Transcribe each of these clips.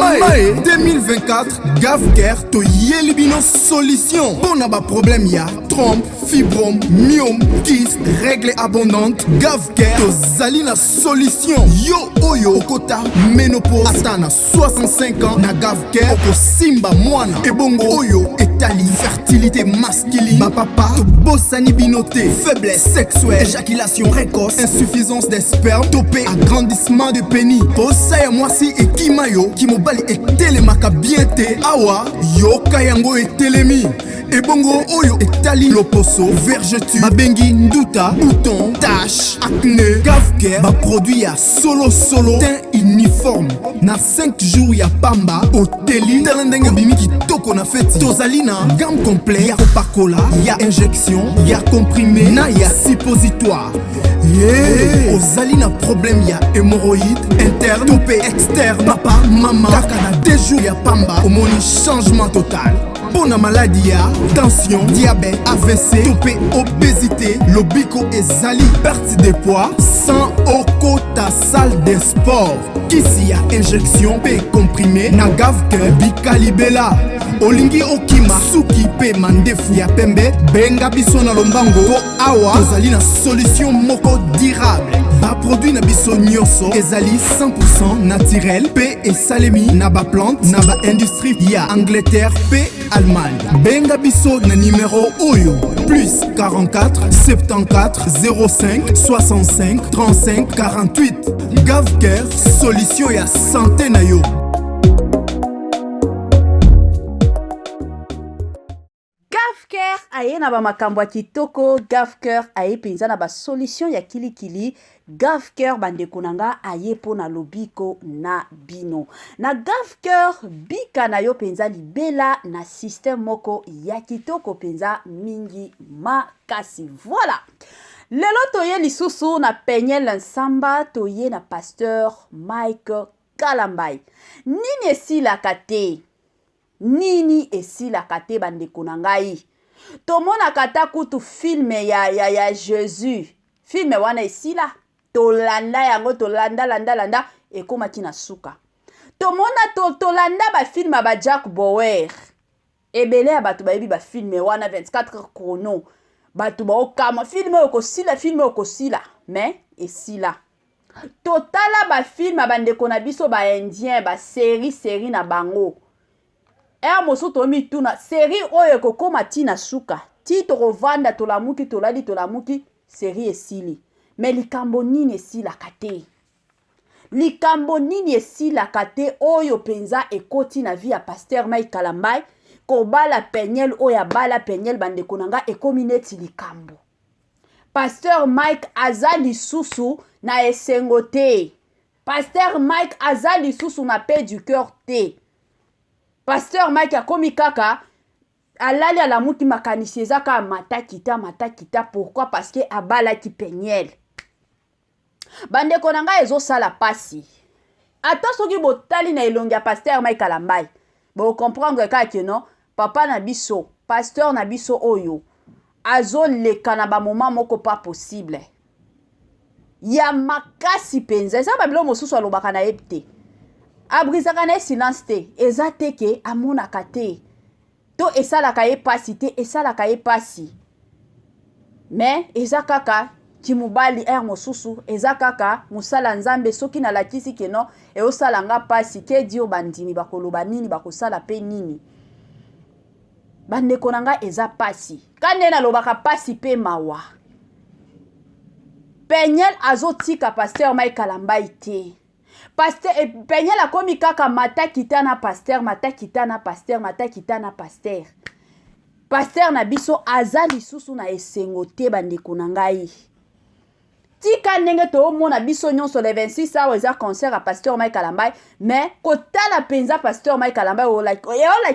Mamae 2024 Gavker to yelibino solution. Pour na ba problème ya trompe, fibrome, myome, kyste, règle abondante. Gavker to zalina solution. Yo oyo okota ménopause atana 65 ans na Gavker oko simba mwana. Ebongo oyo etali fertilité masculine. Ma papa to bossani binoté, faiblesse sexuelle, éjaculation précoce, insuffisance des sperme, topé agrandissement de pénis. Bossa moi si et kimayo ki mobali etelemaka bien te awa yo kayango etelemi. Ebongo oyo etali loposo, vergeture, babengi nduta, bouton, tache, acné. Gavker ba produit ya solo teint uniforme. Na 5 jours ya pamba oteli talendenge bimi kitoko na feti. Tozali na gamme complet ya kopakola, ya injection, ya comprimé, na ya suppositoire. Ozali na problème ya hémorroïde interne, topé externe. Papa, maman, kaka na 2 jours ya pamba omoni changement total. Pour la maladie ya tension, diabète, AVC, topé obésité, lobiko ezali perte de poids sans okota salle de sport. Kisi ya injection pe comprimé na Gavker bikalibela. Olingi okima suki pe mandefu ya pembe benga biso na lombango po awa tozali na solution moko durable. Ba produit na biso nyonso ezali 100% naturel pe esalemi na ba plante na ba industrie ya Angleterre pe Allemagne. Benga biso na numéro oyo plus 44 74 05 65 35 48. Gavker solution ya santé na yo. Gavker aye na ba makambo ya kitoko. Gavker aye penza na ba solution ya kilikili. Gavker bandeko nanga aye po na lobiko na bino. Na Gavker bika na yo penza libela na système moko ya kitoko penza mingi makasi. Voilà. Lelo toye lisusu na Peniel Nsamba toye na pasteur Mike Kalambai. Nini esilaka te? Nini esilaka te bandeko na ngai? Tomona kata kutu filme ya Jésus. Filme wana esila. Tolanda yango landa ekomaki na suka. Tomona tolanda ba filme ba Jack Bauer. Ebele ya batu bayebi ba filme wana 24 heures chrono. Batu ba okama filme okosila mais esila. Totala ba filme bandeko na biso ba indien ba série na bango. Mosu tomi tuna série oyo kokoma tina suka. Ti tokovanda tolamuki série esili. Mais likambo nini esilaka te? Likambo nini esilaka te oyo penza ekoti na vie ya pasteur Mike Kalambai kobala Peniel oyo bala Peniel bandeko nanga ekomi neti likambo. Pasteur Mike azali susu na esengo te. Pasteur Mike azali susu na paix du cœur te. Pasteur Mike akomi kaka alali ala muki makanisi ezaka mata kita. Pourquoi? Parce que abala ki Peniel. Bandeko nanga ezo sala pasi. Ata soki botali na elongi ya pasteur Mike Kalambai. Bo comprendre kaka non, papa na biso, pasteur na biso oyo azo leka na ba moment moko pas possible. Ya makasi penza, eza babilo mosusu alobaka na yebte. Abrizaka na silence te, eza teke amonaka te. To esalaka ye pasi te, esalaka ye pasi. Mais eza kaka kimubali mosusu, eza kaka musala nzambe soki na lakisi keno e osala nga pasi ke dio bandimi bakoloba nini bakosala pe nini. Bandeko nanga eza pasi. Kande na lobaka pasi pe mawa. Peniel azotika pasteur Mike Kalambai te. Pasteur Peniel akomi kaka mata kitana pasteur. Pasteur na biso azali susu na esengo te bandeko na ngai. Tika ndenge to mona biso nyonso le 26 awa eza concert à pasteur Mike Kalambai, mais kotala penza pasteur Mike Kalambai ola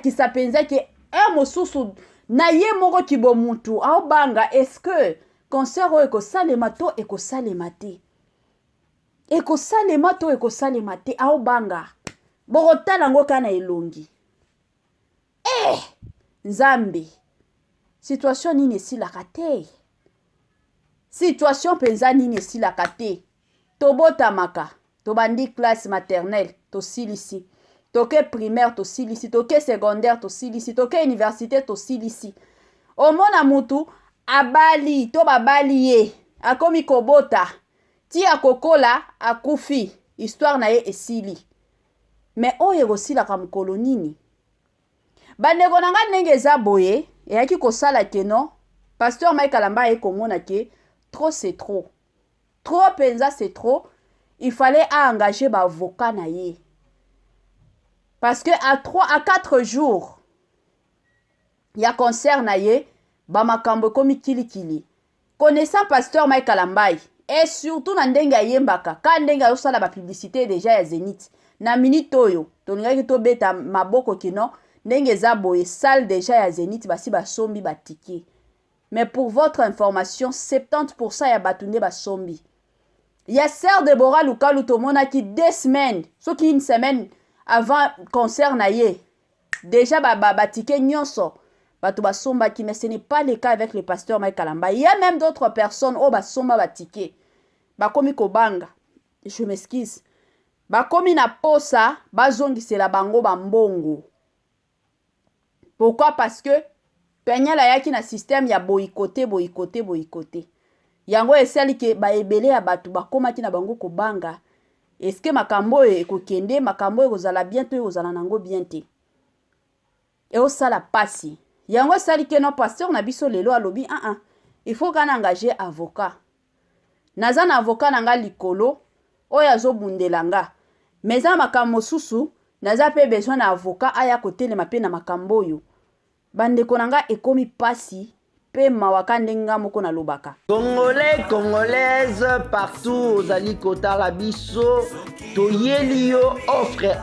kisa penza ke mosusu na ye moko kibo mutu au banga. Est-ce que concert o ekosalema to ekosalema te? Ekosalema te au banga. Bokotala ngo kana elongi. Nzambe. Situation nini esilaka te? Situation penza nini esilaka te? Tobotamaka, tobandi classe maternelle, tosilisi. toke primaire tosilisi, toke secondaire tosilisi, toke université tosilisi. Omona mutu abali to babali ye akomi kobota ti akokola akufi histoire na ye esili. Mais oyo ekosilaka mokolo nini? Bandeko na nga ndenge eza boye eyaki kosala ke non pasteur Mike Kalamba ayekomona ke trop c'est trop. Trop penza c'est trop. Il fallait engager ba avocat na ye. Parce que à 4 jours il y a concert na ye ba makambo komi kili. Connaissant pasteur Mike Kalamba et surtout na ndenge ayembaka ka ndenge ayosala ba publicité déjà ya Zénith na minute oyo tolingaki to beta maboko kino ndenge eza boye salle déjà ya Zénith basi basombi batike. Mais pour votre information 70% ya batunde basombi. Ya sœur Deborah Lukalu tomonaki 2 semaines soki une semaine avant concert na ye déjà batike nyonso bato basombaki. Mais ce n'est pas le cas avec le pasteur Mike Kalamba. Il y a même d'autres personnes au basomba batike bakomi kobanga, je m'excuse, bakomi na posa bazongisela bango bambongo. Pourquoi? Parce que penyala yaki na système ya boycotté. Yango esali ke baebele ya batu bakomaki na bango kobanga. Est-ce que makambo ekokende, makambo ekozala bientôt ekozala nango bientôt. Et osala pasi. Yango esali ke non pasteur na biso lelo alobi il faut qu'on engage avocat. Naza na avocat nanga likolo oyo azobundela nga. Mais za makambo susu naza pe besoin na avocat aya kotelema pe na makambo yo. Bandeko nanga ekomi pasi pe mawaka ndenga moko na lobaka. Congolais, Congolaises, partout ozali kotala biso toyeli yo offre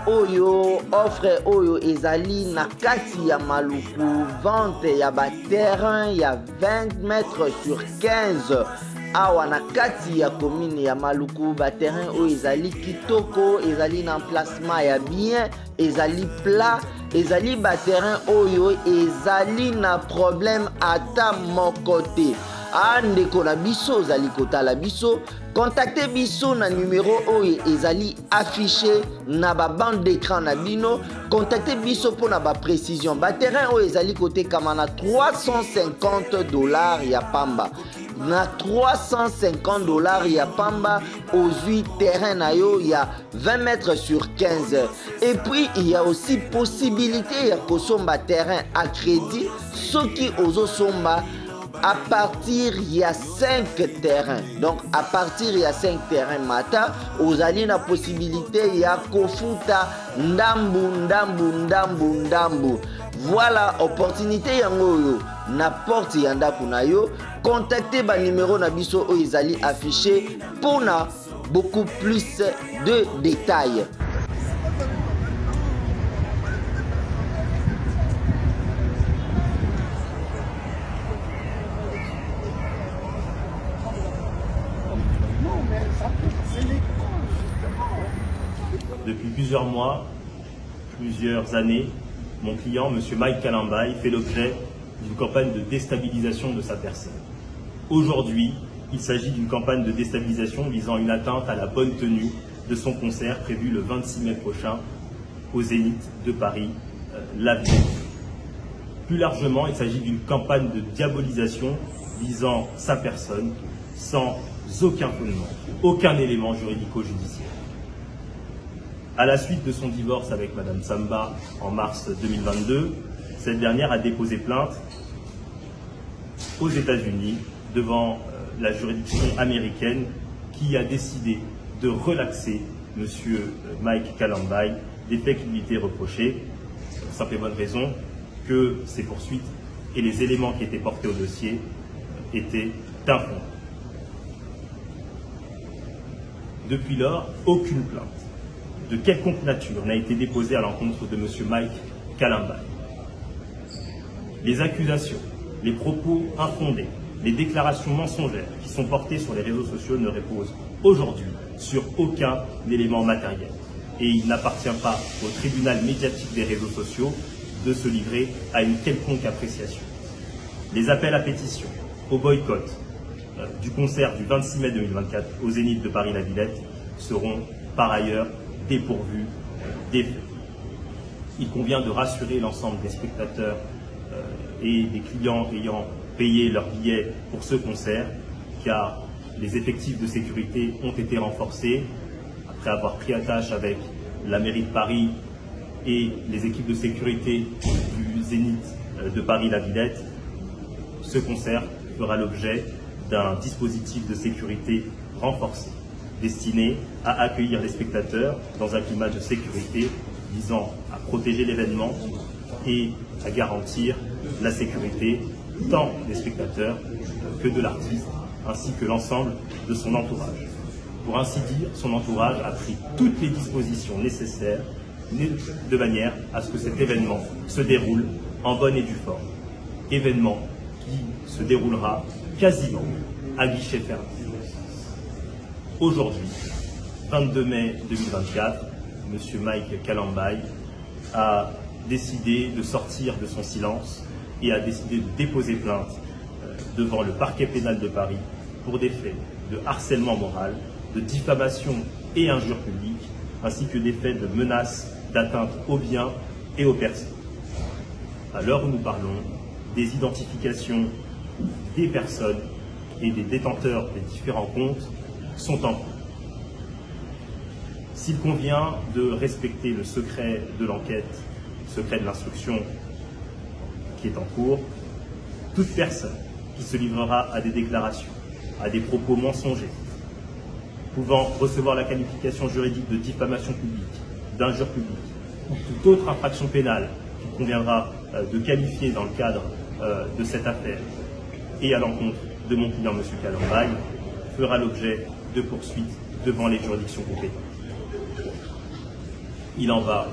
oyo ezali na kati ya maluku vente ya ba terrain ya 20 mètres sur 15 awa na kati ya commune ya maluku. Ba terrain oyo ezali kitoko, ezali na emplacement ya bien, ezali plat, ezali ba terrain oyo ezali na problème ata moko te. Ndeko na biso ozali kotala biso, contactez biso na numéro oyo ezali affiché na ba bande d'écran na bino. Contactez biso pour na ba précision. Ba terrain oyo ezali kotekama na $350 ya pamba. Na $350 ya pamba ozui terrain na yo ya 20 mètres sur 15. Et puis il y a aussi possibilité ya kosomba terrain à crédit soki ozosomba à partir il y a 5 terrains. Donc à partir il y a 5 terrains mata ozali na possibilité ya kofuta ndambu. Voilà opportunité yango yo na porte ya ndako na yo. Contactez ba numéro na biso oyo ezali affiché pour na beaucoup plus de détails. Depuis plusieurs mois, plusieurs années, mon client, M. Mike Kalamba, fait l'objet d'une campagne de déstabilisation de sa personne. Aujourd'hui, il s'agit d'une campagne de déstabilisation visant une atteinte à la bonne tenue de son concert prévu le 26 mai prochain au Zénith de Paris, l'avenir. Plus largement, il s'agit d'une campagne de diabolisation visant sa personne sans aucun fondement, aucun élément juridico-judiciaire. À la suite de son divorce avec Madame Samba en mars 2022, cette dernière a déposé plainte aux États-Unis devant la juridiction américaine qui a décidé de relaxer M. Mike Kalamba des faits qui lui étaient reprochés, pour simple et bonne raison que ces poursuites et les éléments qui étaient portés au dossier étaient infondés. Depuis lors, aucune plainte de quelconque nature n'a été déposée à l'encontre de M. Mike Kalamba. Les accusations, les propos infondés, les déclarations mensongères qui sont portées sur les réseaux sociaux ne reposent aujourd'hui sur aucun élément matériel. Et il n'appartient pas au tribunal médiatique des réseaux sociaux de se livrer à une quelconque appréciation. Les appels à pétition, au boycott du concert du 26 mai 2024 au Zénith de Paris-la-Villette seront par ailleurs dépourvus d'effet. il convient de rassurer l'ensemble des spectateurs et des clients ayant payé leur billet pour ce concert, car les effectifs de sécurité ont été renforcés après avoir pris attache avec la mairie de Paris et les équipes de sécurité du Zénith de Paris-La Villette. Ce concert fera l'objet d'un dispositif de sécurité renforcé, destiné à accueillir les spectateurs dans un climat de sécurité visant à protéger l'événement et à garantir la sécurité tant des spectateurs que de l'artiste, ainsi que l'ensemble de son entourage. Pour ainsi dire, son entourage a pris toutes les dispositions nécessaires de manière à ce que cet événement se déroule en bonne et due forme. Événement qui se déroulera quasiment à guichet fermé. Aujourd'hui, 22 mai 2024, M. Mike Kalambay a décidé de sortir de son silence et a décidé de déposer plainte devant le parquet pénal de Paris pour des faits de harcèlement moral, de diffamation et injure publique, ainsi que des faits de menaces d'atteinte aux biens et aux personnes. À l'heure où nous parlons, des identifications des personnes et des détenteurs des différents comptes sont en cours. S'il convient de respecter le secret de l'enquête, le secret de l'instruction qui est en cours, toute personne qui se livrera à des déclarations, à des propos mensongers, pouvant recevoir la qualification juridique de diffamation publique, d'injure publique, ou toute autre infraction pénale qu'il conviendra de qualifier dans le cadre de cette affaire et à l'encontre de mon client M. Kalambay, fera l'objet de poursuites devant les juridictions compétentes. Il en va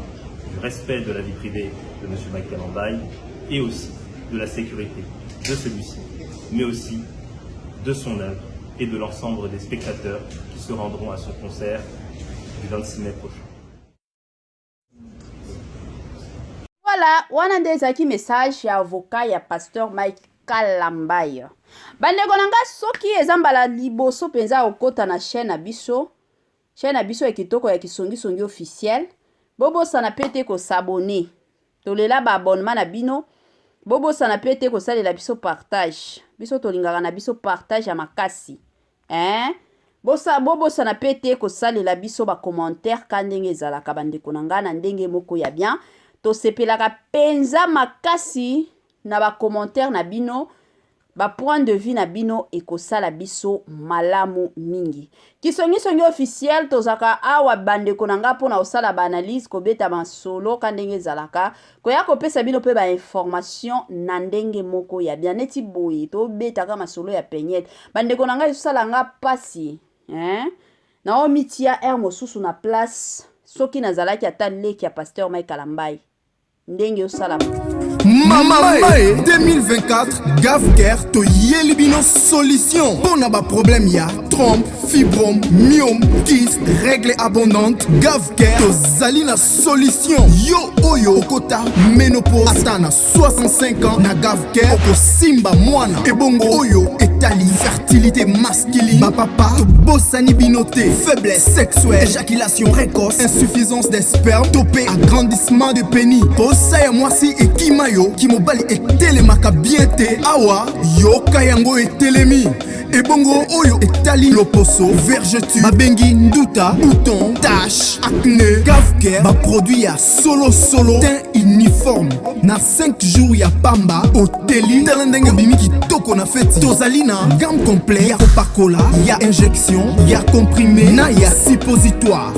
du respect de la vie privée de M. Mike Kalambay et aussi de la sécurité de celui-ci, mais aussi de son œuvre et de l'ensemble des spectateurs qui se rendront à son concert du 26 mai prochain. Voilà, wana nde ezalaki message ya avocat ya pasteur Mike Kalambay. Bandeko na nga soki eza mbala liboso penza okota na chaîne na biso ya kitoko ya kisongi officiel, bobosana pe te ko s'abonner. Tolela ba abonnement na bino, bobosana pe te ko salela biso partage. Biso tolingaka na biso partage ya makasi. Bobosana pe te ko salela biso ba commentaire ka ndenge ezalaka bandeko na nga na ndenge moko ya bien. Tosepelaka penza makasi na ba commentaire na bino, ba point de vue na bino ekosala biso malamu mingi. Kisongi officiel tozaka awa bandeko na nga pona osala ba analyse ko beta masolo ka ndenge ezalaka, ko ya kopesa bino pe ba information na ndenge moko ya bien neti boye to beta ka masolo ya penyete. Bandeko na nga esala nga pasi, na omitia mosusu na place soki nazalaki ata leki ya pasteur Mike Kalambay. Ndenge osala Mama 2024 Gavker to Yelibino solution. Pour n'a pas problème ya trompe, fibrome, myome, kyste, règles abondantes. Gavker to Zalina solution. Yo oyo kota ménopause atana 65 ans na Gavker oko simba mwana. Ebongo oyo etali fertilité masculine. Ma papa to bossani binoté, faiblesse sexuelle, éjaculation précoce, insuffisance des spermes, topé agrandissement de pénis. Posa ya mwasi et kimayo kimobali etelemaka bien te awa yoka yango etelemi ebongo oyo etali loposo vergeture babengi nduta bouton tache acné Gavker ba produit ya solo teint uniforme na 5 jours ya pamba oteli tala ndenge bimi kitoko na feti tozali na gamme complet ya Coca-Cola ya injection ya comprimé na ya suppositoire.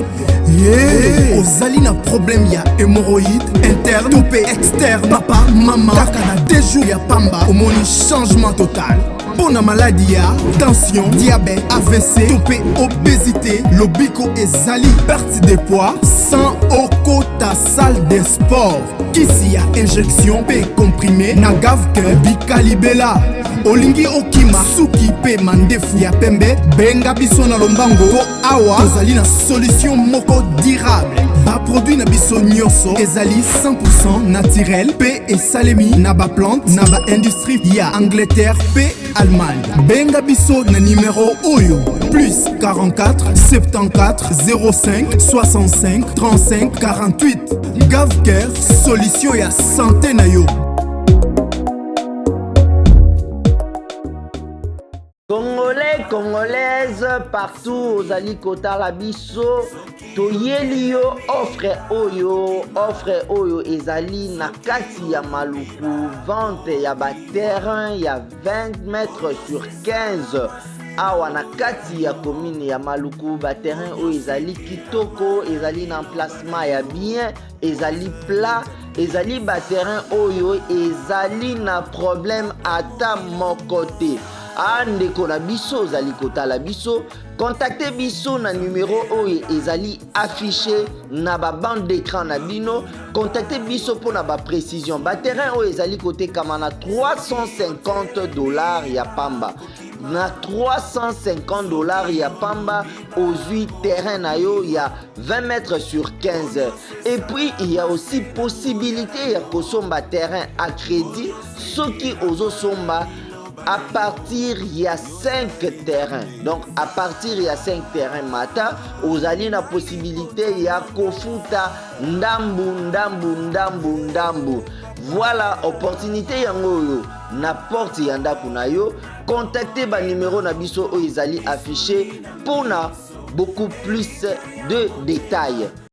Ozali na problème ya hémorroïde interne topé externe papa mama kaka na 2 jours ya pamba omoni changement total. Pour la maladie ya tension, diabète, AVC, topé, obésité, lobiko et zali, perte de poids, sans okota salle de sport. Kisi ya injection pe comprimé na Gavker bikalibela. Olingi okima suki pe mandefu ya pembe benga biso na lombango po awa tozali na solution moko durable. Ba produit na biso nyonso ezali 100% naturel pe esalemi na ba plante na ba industrie ya Angleterre pe Allemagne. Benga biso na numéro oyo plus 44 74 05 65 35 48. GavCare, solution ya santé na yo. Congolais, Congolaises, partout aux alikota la biso, toyeli yo offre oyo ezali na kati ya maluku, vente ya ba terrain ya 20 mètres sur 15. Awa na kati ya commune ya maluku, ba terrain oyo ezali kitoko, ezali na emplacement ya bien, ezali plat, ezali ba terrain oyo ezali na problème ata moko te. Andeko na biso ozali kotala biso, contactez biso na numéro oyo ezali affiché na ba bande d'écran na bino. Contactez biso pour na ba précision. Ba terrain oyo ezali kotekama na $350 ya pamba. Na $350 ya pamba ozui terrain na yo ya 20 mètres sur 15. Et puis il y a aussi possibilité ya kosomba terrain à crédit soki ozo somba à partir il y a 5 terrains. Donc à partir il y a 5 terrains mata, vous avez la possibilité il y a kofuta ndambu. Voilà opportunité yango na porte yanda kunayo. Contactez ba numéro na biso o izali affiché pour na beaucoup plus de détails.